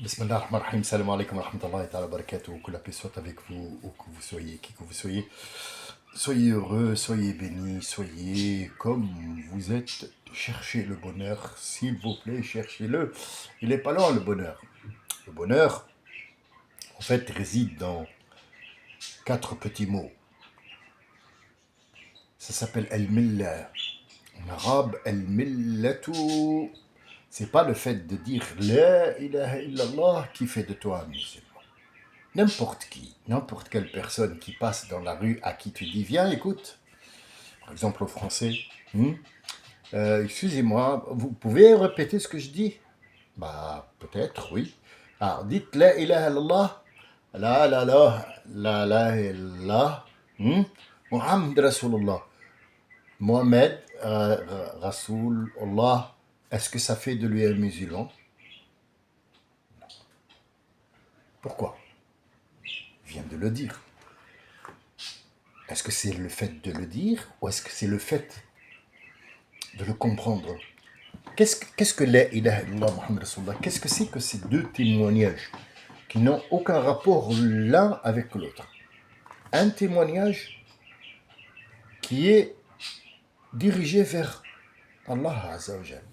Bismillah ar-Rahman ar-Rahim, salam alaikum wa rahmatullahi ta'ala wa barakatuh, que la paix soit avec vous, où que vous soyez, qui que vous soyez. Soyez heureux, soyez bénis, soyez comme vous êtes. Cherchez le bonheur, s'il vous plaît, cherchez-le. Il n'est pas loin le bonheur. Le bonheur, en fait, réside dans quatre petits mots. Ça s'appelle al-millah. En arabe, al-millatu, c'est pas le fait de dire la ilaha illallah qui fait de toi un musulman. N'importe qui, n'importe quelle personne qui passe dans la rue à qui tu dis viens, écoute, par exemple au français, excusez-moi, vous pouvez répéter ce que je dis? Bah, peut-être, oui. Alors, dites la ilaha illallah, la illallah, Muhammad Rasulullah. Mohamed Rasulullah, est-ce que ça fait de lui un musulman? Pourquoi? Il vient de le dire. Est-ce que c'est le fait de le dire ou est-ce que c'est le fait de le comprendre? Qu'est-ce que la ilaha illallah Muhammad Rasulullah? Qu'est-ce que c'est que ces deux témoignages qui n'ont aucun rapport l'un avec l'autre? Un témoignage qui est dirigé vers Allah Azza wa Jal.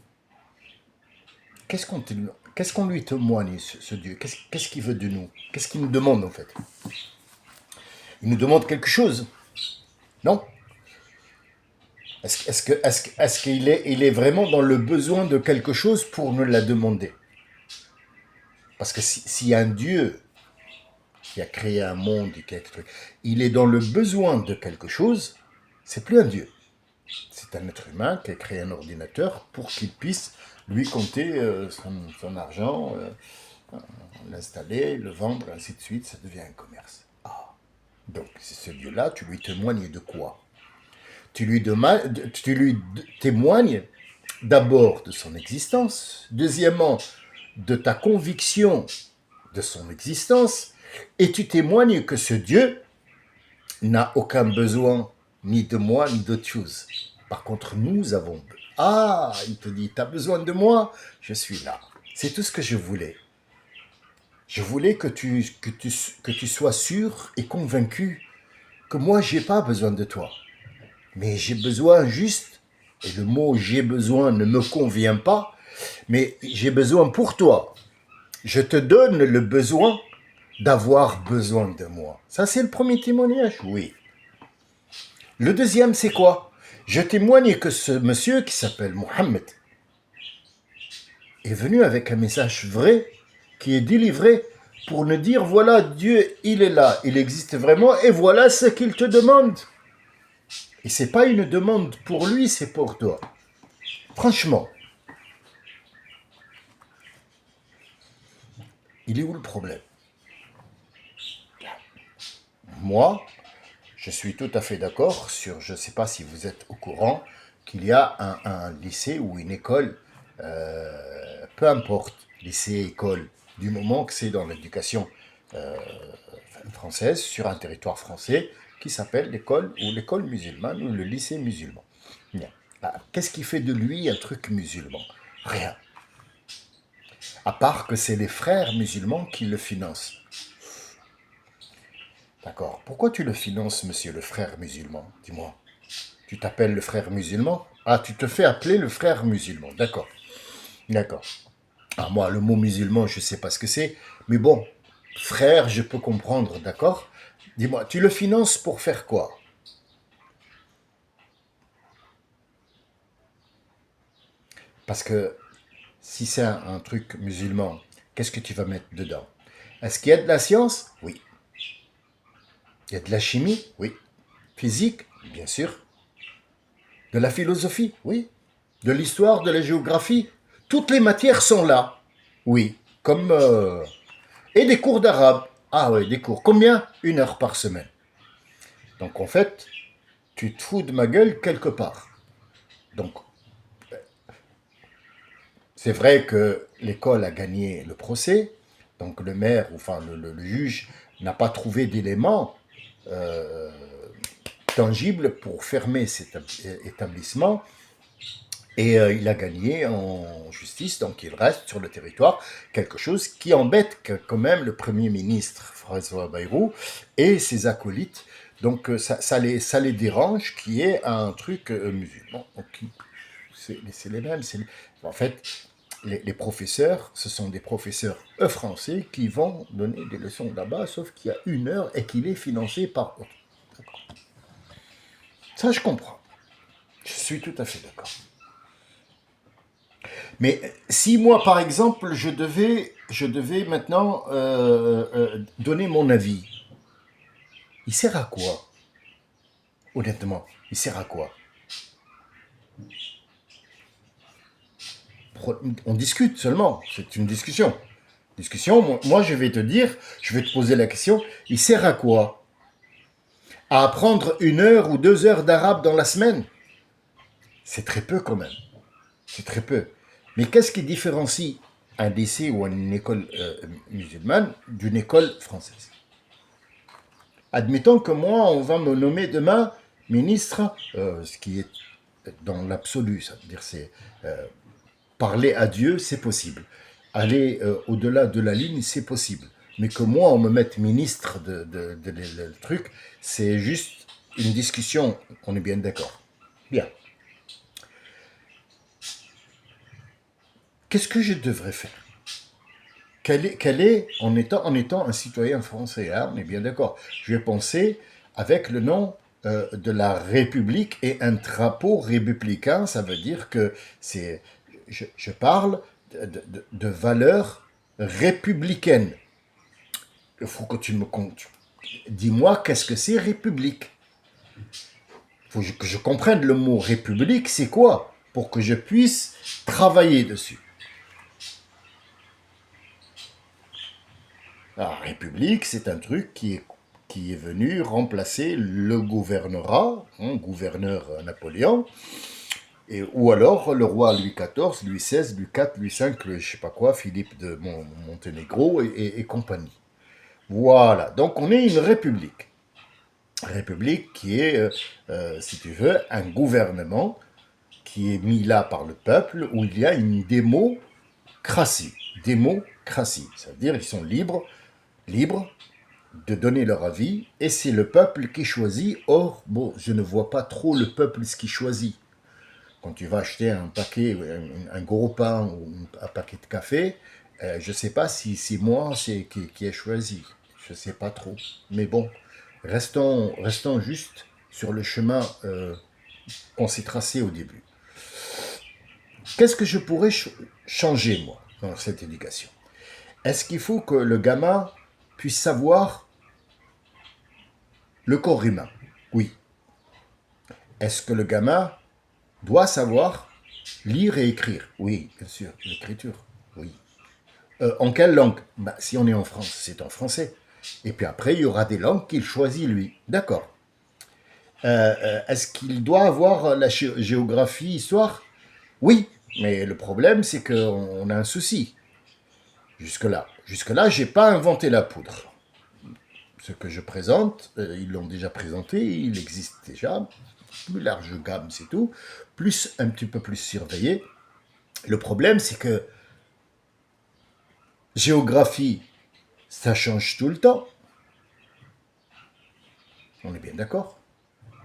Qu'est-ce qu'on lui témoigne, ce Dieu? Qu'est-ce qu'il veut de nous? Qu'est-ce qu'il nous demande en fait? Il nous demande quelque chose, non? Est-ce qu'il est vraiment dans le besoin de quelque chose pour nous la demander? Parce que s'il y a un Dieu qui a créé un monde, il est dans le besoin de quelque chose, c'est plus un Dieu. C'est un être humain qui a créé un ordinateur pour qu'il puisse lui compter son argent, l'installer, le vendre, ainsi de suite, ça devient un commerce. Ah. Donc, c'est ce Dieu-là, tu lui témoignes de quoi? Tu lui témoignes d'abord de son existence, deuxièmement de ta conviction de son existence, et tu témoignes que ce Dieu n'a aucun besoin ni de moi ni d'autre chose. Par contre, nous avons besoin. Ah, il te dit, tu as besoin de moi, je suis là. C'est tout ce que je voulais. Je voulais que tu sois sûr et convaincu que moi, j'ai pas besoin de toi. Mais j'ai besoin juste, et le mot j'ai besoin ne me convient pas, mais j'ai besoin pour toi. Je te donne le besoin d'avoir besoin de moi. Ça, c'est le premier témoignage, oui. Le deuxième, c'est quoi? Je témoigne que ce monsieur qui s'appelle Mohammed est venu avec un message vrai qui est délivré pour nous dire voilà, Dieu, il est là, il existe vraiment et voilà ce qu'il te demande. Et c'est pas une demande pour lui, c'est pour toi. Franchement, il est où le problème? Moi, je suis tout à fait d'accord sur, je ne sais pas si vous êtes au courant, qu'il y a un lycée ou une école, peu importe, lycée, école, du moment que c'est dans l'éducation française, sur un territoire français, qui s'appelle l'école ou l'école musulmane ou le lycée musulman. Bien. Ah, qu'est-ce qui fait de lui un truc musulman? Rien. À part que c'est les frères musulmans qui le financent. D'accord. Pourquoi tu le finances, monsieur le frère musulman? Dis-moi. Tu t'appelles le frère musulman? Ah, tu te fais appeler le frère musulman. D'accord. D'accord. Ah, moi, le mot musulman, je ne sais pas ce que c'est. Mais bon, frère, je peux comprendre, d'accord? Dis-moi, tu le finances pour faire quoi? Parce que si c'est un truc musulman, qu'est-ce que tu vas mettre dedans? Est-ce qu'il y a de la science? Oui. Il y a de la chimie? Oui. Physique? Bien sûr. De la philosophie? Oui. De l'histoire, de la géographie? Toutes les matières sont là. Oui. Comme... et des cours d'arabe? Ah oui, des cours. Combien? 1 heure par semaine. Donc en fait, tu te fous de ma gueule quelque part. Donc, c'est vrai que l'école a gagné le procès. Donc le maire, enfin le juge, n'a pas trouvé d'éléments tangibles pour fermer cet établissement. Et il a gagné en justice, donc il reste sur le territoire, quelque chose qui embête quand même le Premier ministre François Bayrou et ses acolytes. Donc ça les dérange qu'il y ait un truc musulman. Donc, c'est les mêmes. En fait, les professeurs, ce sont des professeurs français qui vont donner des leçons là-bas, sauf qu'il y a 1 heure et qu'il est financé par autre. Ça, je comprends. Je suis tout à fait d'accord. Mais si moi, par exemple, je devais maintenant donner mon avis, il sert à quoi? Honnêtement, il sert à quoi? On discute seulement, c'est une discussion. Discussion, moi je vais te dire, je vais te poser la question, il sert à quoi? À apprendre 1 heure ou 2 heures d'arabe dans la semaine? C'est très peu quand même, c'est très peu. Mais qu'est-ce qui différencie un lycée ou une école musulmane d'une école française? Admettons que moi, on va me nommer demain ministre, ce qui est dans l'absolu, ça veut dire c'est parler à Dieu, c'est possible. Aller au-delà de la ligne, c'est possible. Mais que moi, on me mette ministre le truc, c'est juste une discussion, on est bien d'accord. Bien. Qu'est-ce que je devrais faire? Quel est en étant un citoyen français, hein, on est bien d'accord. Je vais penser avec le nom de la République et un drapeau républicain, ça veut dire que c'est, je parle de valeurs républicaines. Il faut que tu me comptes. Dis-moi, qu'est-ce que c'est République? Il faut que je comprenne le mot République, c'est quoi? Pour que je puisse travailler dessus. La République, c'est un truc qui est venu remplacer le gouvernorat, gouverneur Napoléon, ou alors le roi Louis XIV, Louis XVI, Louis IV, Louis V, je ne sais pas quoi, Philippe de Monténégro et compagnie. Voilà, donc on est une république. République qui est, si tu veux, un gouvernement qui est mis là par le peuple, où il y a une démocratie. Démocratie, c'est-à-dire ils sont libres de donner leur avis, et c'est le peuple qui choisit. Or, bon, je ne vois pas trop le peuple ce qui choisit. Quand tu vas acheter un paquet, un gros pain ou un paquet de café, je ne sais pas si c'est moi qui ai choisi. Je ne sais pas trop. Mais bon, restons juste sur le chemin qu'on s'est tracé au début. Qu'est-ce que je pourrais changer, moi, dans cette éducation? Est-ce qu'il faut que le gamin puisse savoir le corps humain? Oui. Est-ce que le gamin doit savoir lire et écrire? Oui, bien sûr, l'écriture, oui. En quelle langue? Si on est en France, c'est en français. Et puis après, il y aura des langues qu'il choisit lui. D'accord. Est-ce qu'il doit avoir la géographie, histoire? Oui, mais le problème, c'est qu'on a un souci. Jusque-là, j'ai pas inventé la poudre. Ce que je présente, ils l'ont déjà présenté, il existe déjà, plus large gamme, c'est tout, plus un petit peu plus surveillé. Le problème, c'est que géographie, ça change tout le temps. On est bien d'accord.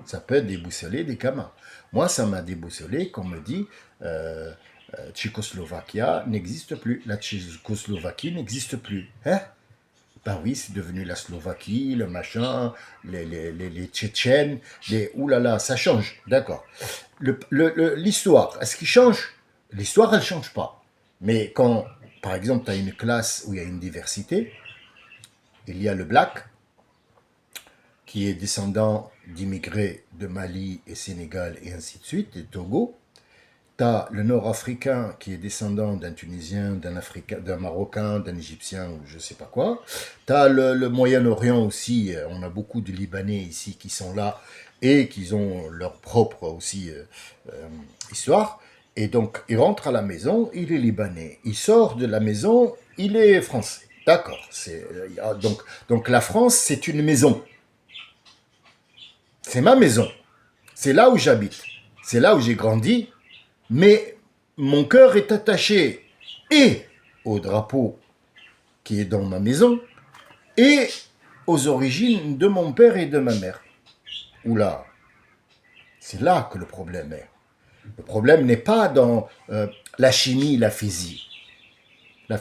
Ça peut déboussoler des gamins. Moi, ça m'a déboussolé qu'on me dit Tchécoslovaquia n'existe plus. La Tchécoslovaquie n'existe plus. Hein? Ben oui, c'est devenu la Slovaquie, le machin, les Tchétchènes, oulala, ça change, d'accord. L'histoire, est-ce qu'il change? L'histoire, elle ne change pas. Mais quand, par exemple, tu as une classe où il y a une diversité, il y a le black, qui est descendant d'immigrés de Mali et Sénégal et ainsi de suite, et Togo. Tu as le nord-africain qui est descendant d'un Tunisien, d'un Marocain, d'un Égyptien ou je ne sais pas quoi. Tu as le Moyen-Orient aussi, on a beaucoup de Libanais ici qui sont là et qui ont leur propre aussi histoire. Et donc, il rentre à la maison, il est libanais. Il sort de la maison, il est français. D'accord. Donc la France, c'est une maison. C'est ma maison. C'est là où j'habite. C'est là où j'ai grandi. Mais mon cœur est attaché et au drapeau qui est dans ma maison et aux origines de mon père et de ma mère. Oula, c'est là que le problème est. Le problème n'est pas dans la chimie, la physique, la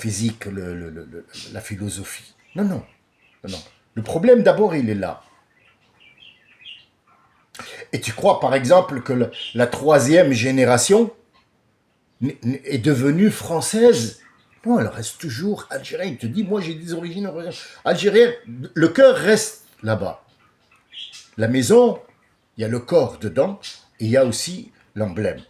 philosophie. Non, non, non. Le problème d'abord, il est là. Et tu crois par exemple que la troisième génération est devenue française? Non, elle reste toujours algérienne. Il te dit, moi j'ai des origines algériennes. Le cœur reste là-bas. La maison, il y a le corps dedans et il y a aussi l'emblème.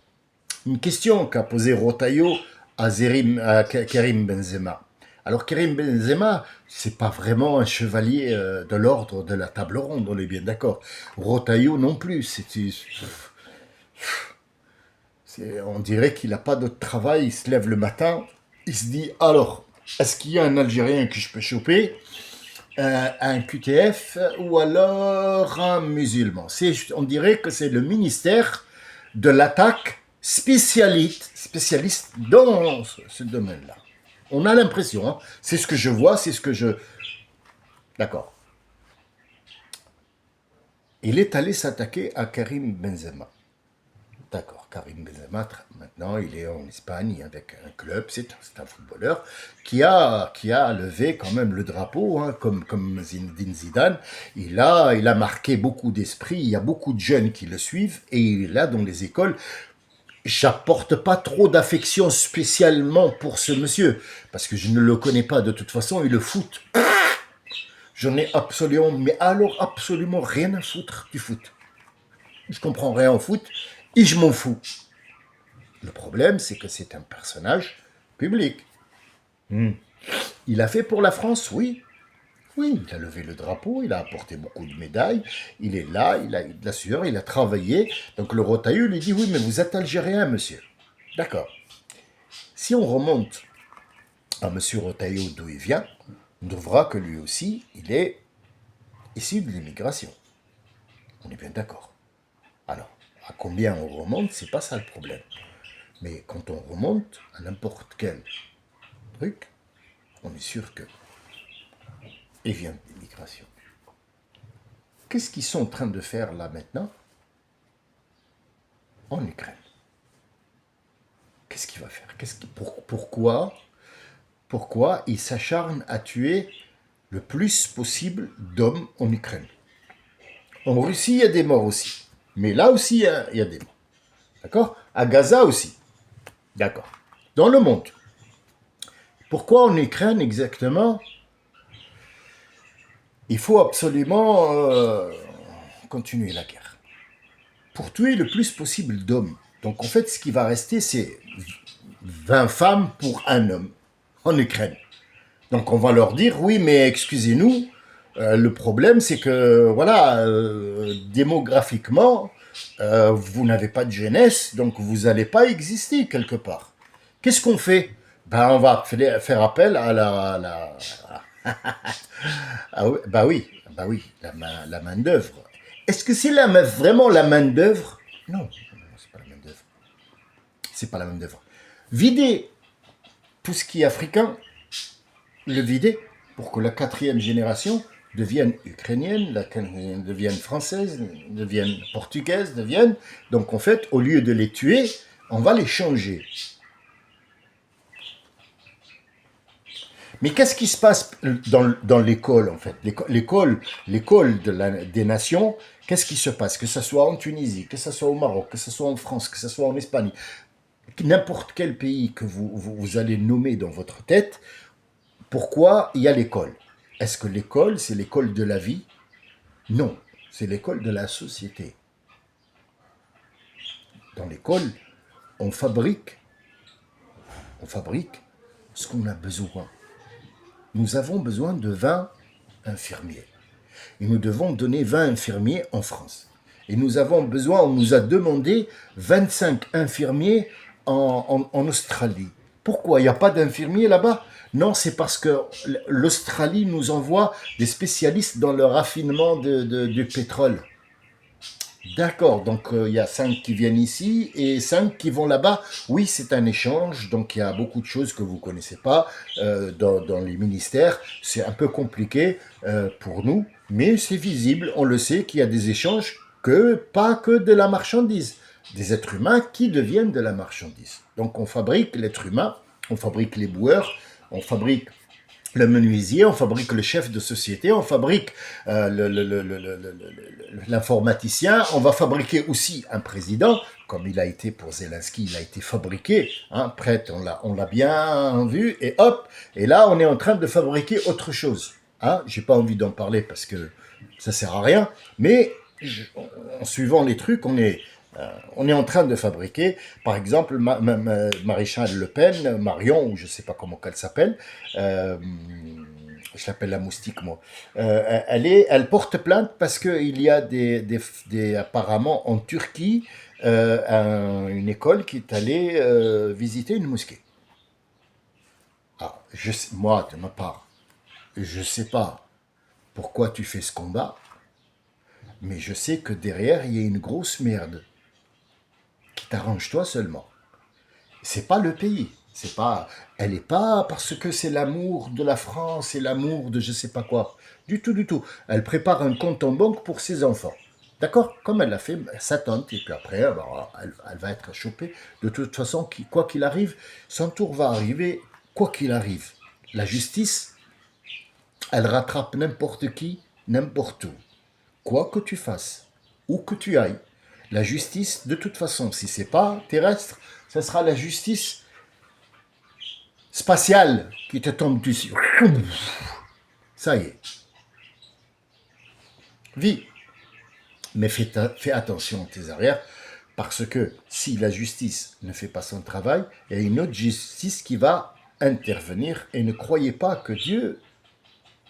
Une question qu'a posée Rotaillot à Karim Benzema. Alors Karim Benzema, c'est pas vraiment un chevalier de l'ordre de la table ronde, on est bien d'accord. Rotaillot non plus, on dirait qu'il n'a pas d'autre travail, il se lève le matin, il se dit, alors, est-ce qu'il y a un Algérien que je peux choper, un QTF ou alors un musulman? On dirait que c'est le ministère de l'attaque spécialiste dans ce domaine-là. On a l'impression, hein, c'est ce que je vois, c'est ce que je... D'accord. Il est allé s'attaquer à Karim Benzema. D'accord, Karim Benzema, maintenant, il est en Espagne avec un club, c'est un footballeur qui a levé quand même le drapeau, hein, comme Zinedine Zidane. Il a marqué beaucoup d'esprits, il y a beaucoup de jeunes qui le suivent, et là, dans les écoles, j'apporte pas trop d'affection spécialement pour ce monsieur, parce que je ne le connais pas de toute façon, et le foot, j'en ai absolument rien à foutre du foot. Je comprends rien au foot, et je m'en fous. Le problème, c'est que c'est un personnage public. Il a fait pour la France, oui. Oui, il a levé le drapeau, il a apporté beaucoup de médailles, il est là, il a eu de la sueur, il a travaillé. Donc le Rotaillot lui dit, oui, mais vous êtes algérien, monsieur. D'accord. Si on remonte à monsieur Rotaillot d'où il vient, on devra que lui aussi, il est issu de l'immigration. On est bien d'accord. Alors, à combien on remonte, c'est pas ça le problème. Mais quand on remonte à n'importe quel truc, on est sûr que il vient de l'immigration. Qu'est-ce qu'ils sont en train de faire là maintenant en Ukraine? Qu'est-ce qu'il va faire? Pourquoi il s'acharne à tuer le plus possible d'hommes en Ukraine? En Russie, il y a des morts aussi. Mais là aussi, il y a des morts. D'accord? À Gaza aussi. D'accord. Dans le monde. Pourquoi en Ukraine exactement? Il faut absolument continuer la guerre. Pour tuer le plus possible d'hommes. Donc en fait, ce qui va rester, c'est 20 femmes pour un homme en Ukraine. Donc on va leur dire, oui, mais excusez-nous, le problème c'est que, voilà, démographiquement, vous n'avez pas de jeunesse, donc vous n'allez pas exister quelque part. Qu'est-ce qu'on fait? Ben, on va faire appel à bah oui, la main d'œuvre. Est-ce que c'est vraiment la main d'œuvre? Non, c'est pas la main d'œuvre. C'est pas la main d'œuvre. Vider tout ce qui est africain, le vider pour que la 4e génération devienne ukrainienne, la 4e devienne française, devienne portugaise, devienne... Donc en fait, au lieu de les tuer, on va les changer. Mais qu'est-ce qui se passe dans l'école, en fait? L'école des nations, qu'est-ce qui se passe? Que ce soit en Tunisie, que ce soit au Maroc, que ce soit en France, que ce soit en Espagne, n'importe quel pays que vous allez nommer dans votre tête, pourquoi il y a l'école? Est-ce que l'école, c'est l'école de la vie? Non, c'est l'école de la société. Dans l'école, on fabrique ce qu'on a besoin. Nous avons besoin de 20 infirmiers. Et nous devons donner 20 infirmiers en France. Et on nous a demandé 25 infirmiers en Australie. Pourquoi? Il n'y a pas d'infirmiers là-bas? Non, c'est parce que l'Australie nous envoie des spécialistes dans le raffinement du pétrole. D'accord, donc il y a 5 qui viennent ici et 5 qui vont là-bas. Oui, c'est un échange, donc il y a beaucoup de choses que vous ne connaissez pas dans les ministères. C'est un peu compliqué pour nous, mais c'est visible, on le sait qu'il y a des échanges pas que de la marchandise, des êtres humains qui deviennent de la marchandise. Donc on fabrique l'être humain, on fabrique les boueurs, on fabrique le menuisier, on fabrique le chef de société, on fabrique l'informaticien, on va fabriquer aussi un président, comme il a été pour Zelensky, il a été fabriqué, hein, prêt, on l'a bien vu, et hop, et là on est en train de fabriquer autre chose. Hein, j'ai pas envie d'en parler parce que ça sert à rien, mais en suivant les trucs, on est en train de fabriquer, par exemple, Maréchal Le Pen, Marion, ou je ne sais pas comment qu'elle s'appelle, euh, je l'appelle la moustique, moi, elle porte plainte parce qu'il y a apparemment en Turquie une école qui est allée visiter une mosquée. Ah, moi, de ma part, je ne sais pas pourquoi tu fais ce combat, mais je sais que derrière, il y a une grosse merde qui t'arrange toi seulement. C'est pas le pays. Elle n'est pas parce que c'est l'amour de la France et l'amour de je sais pas quoi. Du tout, du tout. Elle prépare un compte en banque pour ses enfants. D'accord? Comme elle l'a fait, sa tante. Et puis après, elle va être chopée. De toute façon, quoi qu'il arrive, son tour va arriver, quoi qu'il arrive. La justice, elle rattrape n'importe qui, n'importe où. Quoi que tu fasses, où que tu ailles, la justice, de toute façon, si c'est pas terrestre, ce sera la justice spatiale qui te tombe dessus. Ça y est. Vis. Mais fais attention à tes arrières, parce que si la justice ne fait pas son travail, il y a une autre justice qui va intervenir. Et ne croyez pas que Dieu,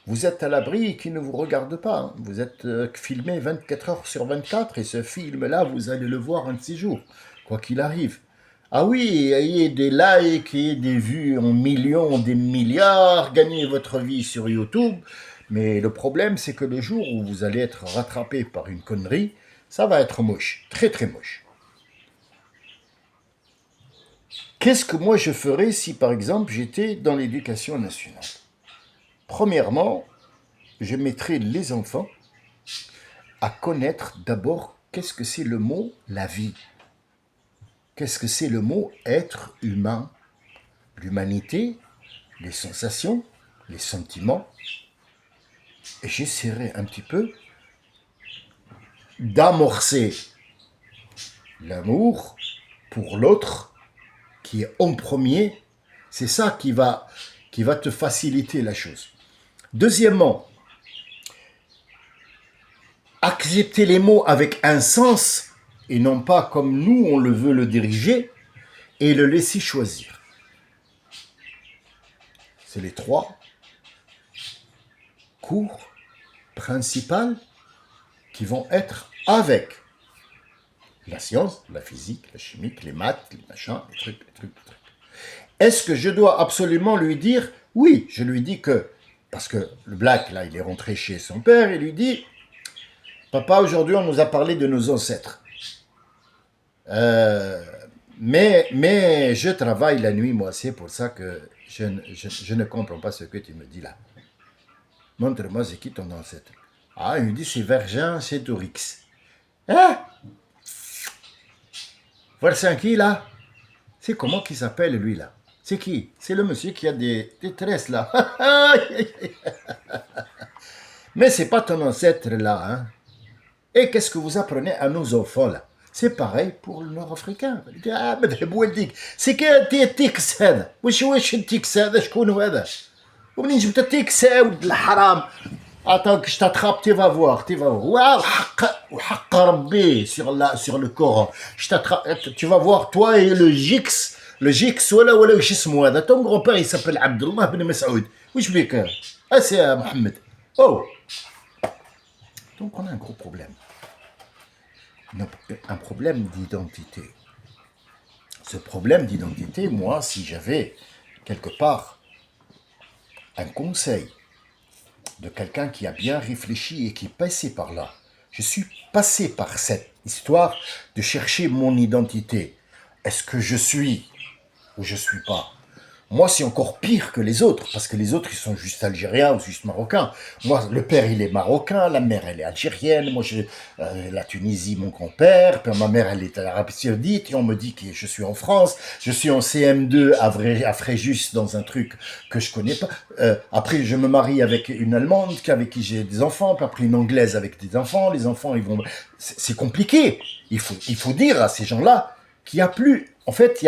vous êtes à l'abri et qu'il ne vous regarde pas. Hein. Vous êtes filmé 24 heures sur 24 et ce film-là, vous allez le voir un de ces jours, quoi qu'il arrive. Ah oui, ayez des likes, ayez des vues en millions, des milliards, gagnez votre vie sur YouTube. Mais le problème, c'est que le jour où vous allez être rattrapé par une connerie, ça va être moche, très très moche. Qu'est-ce que moi je ferais si, par exemple, j'étais dans l'éducation nationale? Premièrement, je mettrais les enfants à connaître d'abord qu'est-ce que c'est le mot la vie. Qu'est-ce que c'est le mot être humain? L'humanité, les sensations, les sentiments. Et j'essaierai un petit peu d'amorcer l'amour pour l'autre qui est en premier. C'est ça qui va te faciliter la chose. Deuxièmement, accepter les mots avec un sens et non pas comme nous on le veut le diriger et le laisser choisir. C'est les 3 cours principaux qui vont être avec la science, la physique, la chimie, les maths, les machins, les trucs. Est-ce que je dois absolument lui dire? Oui, je lui dis que, parce que le Black, là, il est rentré chez son père, il lui dit, papa, aujourd'hui, on nous a parlé de nos ancêtres. Mais je travaille la nuit, moi, c'est pour ça que je ne comprends pas ce que tu me dis là. Montre-moi c'est qui ton ancêtre. Ah, il me dit c'est Vergin, c'est Dorix. Hein? Voilà, qui là? C'est comment qu'il s'appelle lui là? C'est qui? C'est le monsieur qui a des tresses là. Mais c'est pas ton ancêtre là, hein? Et qu'est-ce que vous apprenez à nos enfants là? C'est pareil pour le nord-africain. Ah, c'est que التيكس هذا واش التيكس هذا شكون هذا ومنين جبت التيكس ولد الحرام attends que je t'attrape tu vas voir waouh وحق ربي sur le Coran je t'attrape tu vas voir toi et le Gix ولا واش اسمه هذا ton grand-père il s'appelle Abdullah bin Masoud واش بيك c'est Mohamed oh donc on a un gros problème. Un problème d'identité. Ce problème d'identité, moi, si j'avais quelque part un conseil de quelqu'un qui a bien réfléchi et qui est passé par là, je suis passé par histoire de chercher mon identité. Est-ce que je suis ou je suis pas? Moi, c'est encore pire que les autres, parce que les autres, ils sont juste algériens ou juste marocains. Moi, le père, il est marocain, la mère, elle est algérienne. Moi, j'ai la Tunisie, mon grand-père, puis ma mère, elle est à l'Arabie Saoudite, et on me dit que je suis en France. Je suis en CM2 à Fréjus, dans un truc que je connais pas. Après, je me marie avec une Allemande, avec qui j'ai des enfants, puis après une Anglaise avec des enfants. Les enfants, ils vont... C'est compliqué. Il faut dire à ces gens-là qu'il n'y a plus... En fait,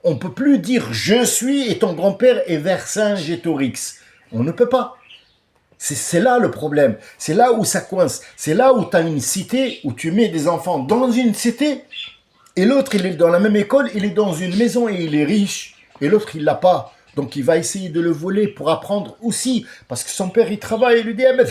on ne peut plus dire je suis et ton grand-père est Vercingétorix. On ne peut pas. C'est là le problème. C'est là où ça coince. C'est là où tu as une cité, où tu mets des enfants dans une cité, et l'autre, il est dans la même école, il est dans une maison et il est riche. Et l'autre, il l'a pas. Donc, il va essayer de le voler pour apprendre aussi. Parce que son père, il travaille. Il lui dit, ah, mais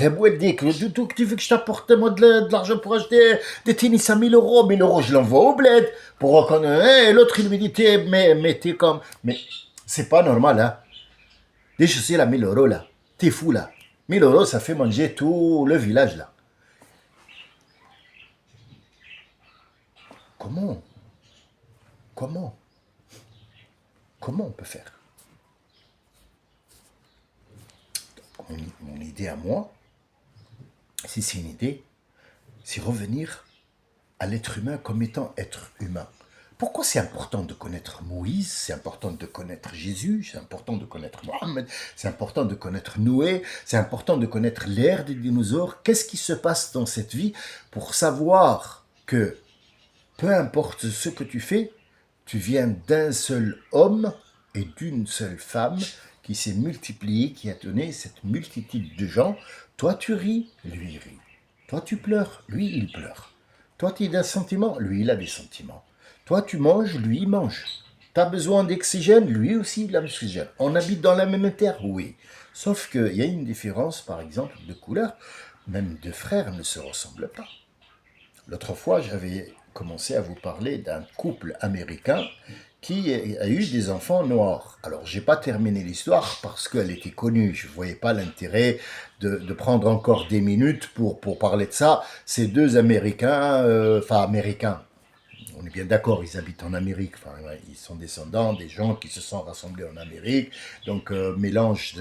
du tout que tu veux que je t'apporte moi de l'argent pour acheter des tennis à 1000 euros. 1000 euros, je l'envoie au bled. Pour reconnaître. Et l'autre, il lui dit, mais t'es comme... Mais c'est pas normal, hein. Des chaussures là, 1000 euros, là. T'es fou, là. 1000 euros, ça fait manger tout le village, là. Comment Comment Comment on peut faire? Mon idée à moi, si c'est une idée, c'est revenir à l'être humain comme étant être humain. Pourquoi c'est important de connaître Moïse, c'est important de connaître Jésus, c'est important de connaître Mohammed, c'est important de connaître Noé, c'est important de connaître l'ère des dinosaures. Qu'est-ce qui se passe dans cette vie pour savoir que peu importe ce que tu fais, tu viens d'un seul homme et d'une seule femme qui s'est multipliée, qui a donné cette multitude de gens. Toi, tu ris, lui, il rit. Toi, tu pleures, lui, il pleure. Toi, tu as des sentiments, lui, il a des sentiments. Toi, tu manges, lui, il mange. Tu as besoin d'oxygène, lui aussi, il a l'oxygène. On habite dans la même terre, oui. Sauf qu'il y a une différence, par exemple, de couleur. Même deux frères ne se ressemblent pas. L'autre fois, j'avais commencé à vous parler d'un couple américain qui a eu des enfants noirs. Alors, j'ai pas terminé l'histoire parce qu'elle était connue. Je voyais pas l'intérêt de prendre encore des minutes pour parler de ça. Ces deux Américains, américains, on est bien d'accord, ils habitent en Amérique, enfin, ouais, ils sont descendants des gens qui se sont rassemblés en Amérique, donc mélange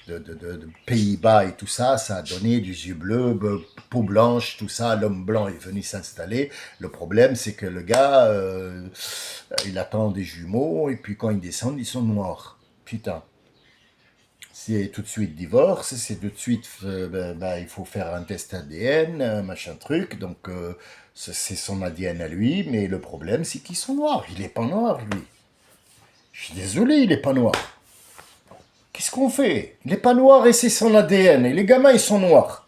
de Pays-Bas et tout ça, ça a donné des yeux bleus, peau blanche, tout ça, l'homme blanc est venu s'installer. Le problème, c'est que le gars, il attend des jumeaux, et puis quand ils descendent, ils sont noirs. Putain. C'est tout de suite divorce, c'est tout de suite, il faut faire un test ADN, machin truc, donc c'est son ADN à lui, mais le problème c'est qu'ils sont noirs, il est pas noir lui. Je suis désolé, il est pas noir. Qu'est-ce qu'on fait? Il est pas noir et c'est son ADN, et les gamins ils sont noirs.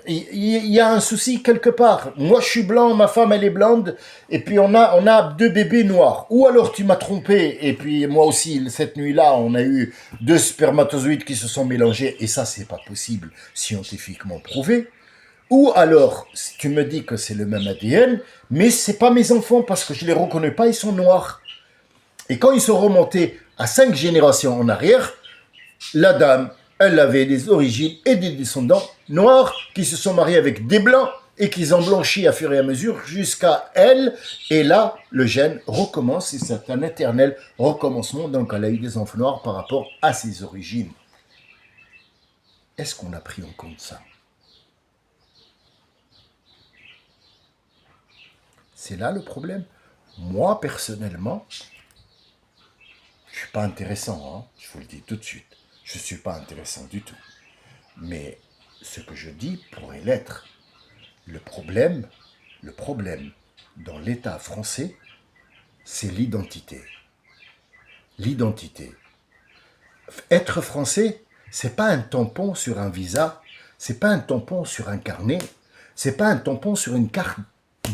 Il y a un souci quelque part. Moi, je suis blanc, ma femme, elle est blonde, et puis on a deux bébés noirs. Ou alors tu m'as trompé, et puis moi aussi, cette nuit-là, on a eu deux spermatozoïdes qui se sont mélangés, et ça, c'est pas possible, scientifiquement prouvé. Ou alors, si tu me dis que c'est le même ADN, mais c'est pas mes enfants, parce que je les reconnais pas, ils sont noirs. Et quand ils sont remontés à 5 générations en arrière, la dame, elle avait des origines et des descendants noirs qui se sont mariés avec des blancs et qui ont blanchi à fur et à mesure jusqu'à elle. Et là, le gène recommence et c'est un éternel recommencement. Donc, elle a eu des enfants noirs par rapport à ses origines. Est-ce qu'on a pris en compte ça? C'est là le problème. Moi, personnellement, je suis pas intéressant, hein, je vous le dis tout de suite. Je ne suis pas intéressant du tout. Mais ce que je dis pourrait l'être. Le problème dans l'État français, c'est l'identité. L'identité. Être français, c'est pas un tampon sur un visa, c'est pas un tampon sur un carnet, c'est pas un tampon sur une carte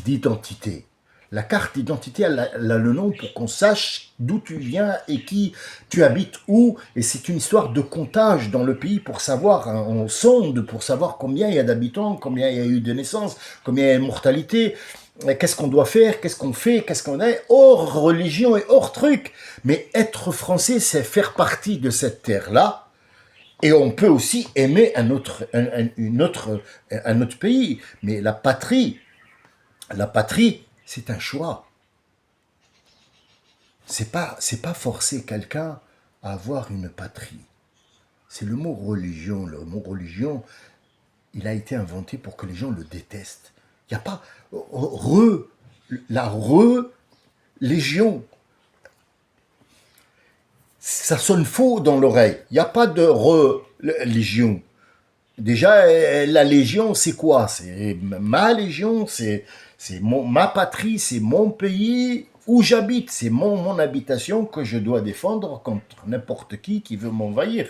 d'identité. La carte d'identité, elle a le nom pour qu'on sache d'où tu viens et qui tu habites où. Et c'est une histoire de comptage dans le pays pour savoir, hein, on sonde pour savoir combien il y a d'habitants, combien il y a eu de naissances, combien il y a de mortalité, qu'est-ce qu'on doit faire, qu'est-ce qu'on fait, qu'est-ce qu'on est, hors religion et hors truc. Mais être français, c'est faire partie de cette terre-là. Et on peut aussi aimer un autre pays. Mais la patrie, La patrie, c'est un choix. C'est pas forcer quelqu'un à avoir une patrie. C'est le mot religion. Le mot religion, il a été inventé pour que les gens le détestent. Il n'y a pas la religion. Ça sonne faux dans l'oreille. Il n'y a pas de religion. Déjà, la légion, c'est quoi? C'est ma légion, c'est ma patrie, c'est mon pays où j'habite, c'est mon habitation que je dois défendre contre n'importe qui veut m'envahir.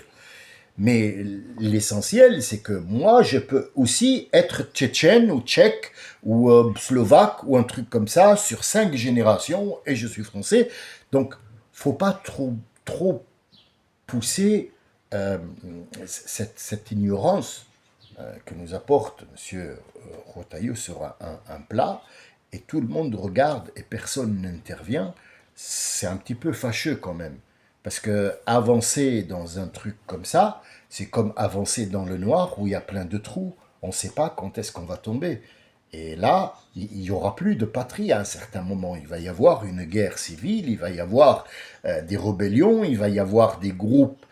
Mais l'essentiel, c'est que moi, je peux aussi être tchétchène ou tchèque ou slovaque ou un truc comme ça sur 5 générations et je suis français. Donc, faut pas trop pousser euh, cette ignorance que nous apporte M. Rotaillot sur un plat et tout le monde regarde et personne n'intervient. C'est un petit peu fâcheux quand même. Parce que avancer dans un truc comme ça, c'est comme avancer dans le noir où il y a plein de trous. On ne sait pas quand est-ce qu'on va tomber. Et là, il n'y aura plus de patrie à un certain moment. Il va y avoir une guerre civile, il va y avoir des rébellions, il va y avoir des groupes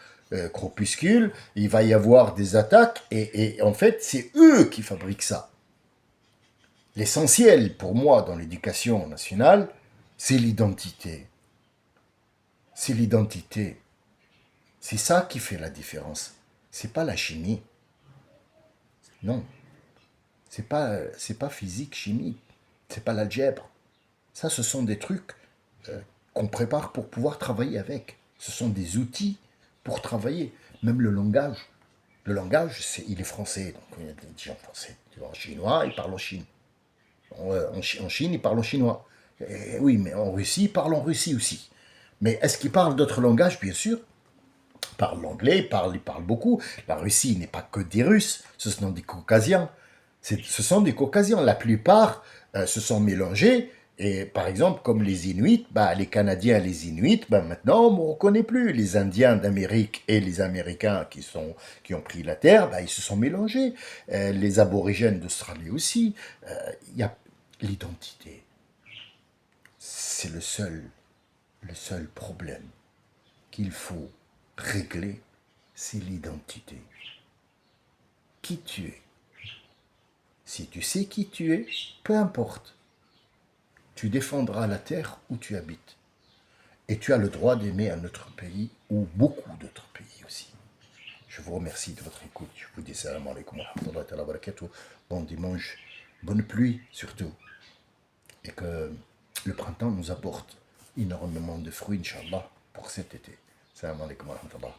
crépuscules, il va y avoir des attaques. Et en fait, c'est eux qui fabriquent ça. L'essentiel pour moi dans l'éducation nationale, c'est l'identité. C'est l'identité. C'est ça qui fait la différence. C'est pas la chimie. Non. C'est pas physique, chimie. C'est pas l'algèbre. Ça, ce sont des trucs qu'on prépare pour pouvoir travailler avec. Ce sont des outils pour travailler. Même le langage. Le langage, il est français. Donc, il y a des gens français. En chinois, ils parlent en Chine. En Chine, ils parlent en chinois. Et oui, mais en Russie, ils parlent en Russie aussi. Mais est-ce qu'ils parlent d'autres langages? Bien sûr. Ils parlent l'anglais, ils parlent beaucoup. La Russie n'est pas que des Russes, ce sont des Caucasiens. Ce sont des Caucasiens. La plupart se sont mélangés. Et par exemple, comme les Inuits, bah, les Canadiens et les Inuits, bah, maintenant, on ne reconnaît plus. Les Indiens d'Amérique et les Américains qui ont pris la terre, bah, ils se sont mélangés. Les aborigènes d'Australie aussi. Il y a l'identité. C'est le seul problème qu'il faut régler, c'est l'identité. Qui tu es. Si tu sais qui tu es, peu importe. Tu défendras la terre où tu habites. Et tu as le droit d'aimer un autre pays ou beaucoup d'autres pays aussi. Je vous remercie de votre écoute. Je vous dis salam alaikum wa rahmatullahi wa barakatuh. Bon dimanche, bonne pluie surtout. Et que le printemps nous apporte énormément de fruits, Inch'Allah, pour cet été. Salam alaikum wa rahmatullah.